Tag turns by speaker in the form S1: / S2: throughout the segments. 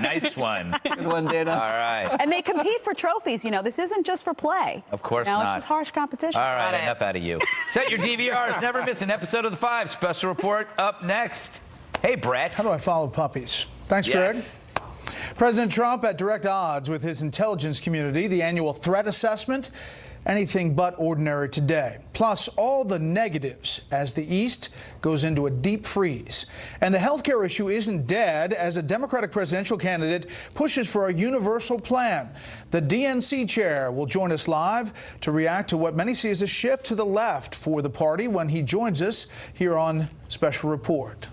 S1: Nice one.
S2: Good one, Dana.
S1: All right.
S3: And they compete for trophies. You know, this isn't just for play.
S1: Of course
S3: not.
S1: not.
S3: This is harsh competition.
S1: All right, enough out of you. Set your DVRs. Never miss an episode of The Five. Special report up next. Hey, Brett.
S4: How do I follow puppies? Thanks,
S1: Yes.
S4: Greg. President Trump at direct odds with his intelligence community. The annual threat assessment, anything but ordinary today. Plus, all the negatives as the East goes into a deep freeze. And the healthcare issue isn't dead as a Democratic presidential candidate pushes for a universal plan. The DNC chair will join us live to react to what many see as a shift to the left for the party when he joins us here on Special Report.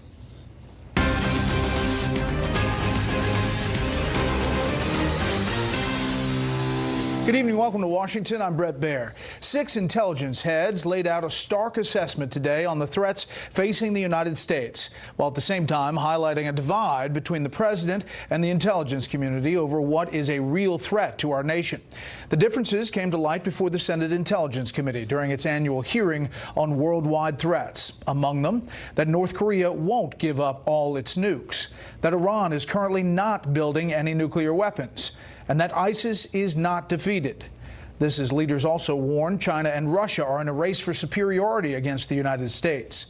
S4: Good evening. Welcome to Washington. I'm Brett Baer. 6 intelligence heads laid out a stark assessment today on the threats facing the United States, while at the same time highlighting a divide between the president and the intelligence community over what is a real threat to our nation. The differences came to light before the Senate Intelligence Committee during its annual hearing on worldwide threats. Among them, that North Korea won't give up all its nukes, that Iran is currently not building any nuclear weapons, and that ISIS is not defeated. This as leaders also warn China and Russia are in a race for superiority against the United States.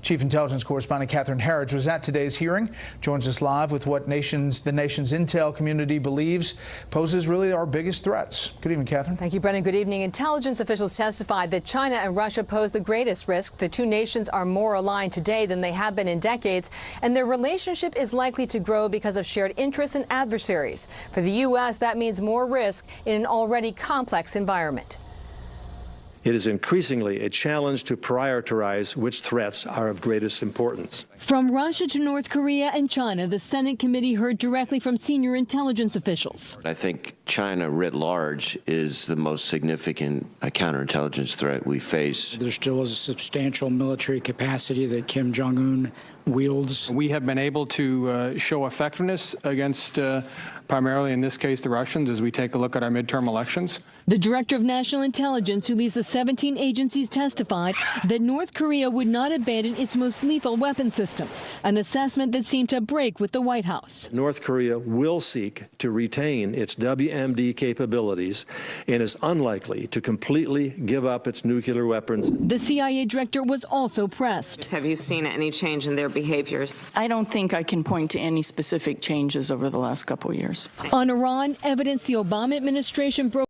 S4: Chief Intelligence Correspondent Catherine Herridge was at today's hearing, joins us live with what the nation's intel community believes poses really our biggest threats. Good evening, Catherine.
S5: Thank you, Brennan. Good evening. Intelligence officials testified that China and Russia pose the greatest risk. The two nations are more aligned today than they have been in decades, and their relationship is likely to grow because of shared interests and adversaries. For the U.S., that means more risk in an already complex environment.
S6: It is increasingly a challenge to prioritize which threats are of greatest importance.
S7: From Russia to North Korea and China, the Senate committee heard directly from senior intelligence officials.
S8: I think China writ large is the most significant counterintelligence threat we face.
S9: There still is a substantial military capacity that Kim Jong-un wields.
S10: We have been able to show effectiveness against primarily, in this case, the Russians as we take a look at our midterm elections.
S7: The director of national intelligence, who leads the 17 agencies, testified that North Korea would not abandon its most lethal weapon systems, an assessment that seemed to break with the White House.
S6: North Korea will seek to retain its WMD capabilities and is unlikely to completely give up its nuclear weapons.
S7: The CIA director was also pressed.
S11: Have you seen any change in their behaviors?
S12: I don't think I can point to any specific changes over the last couple of years.
S7: On Iran, evidence the Obama administration broke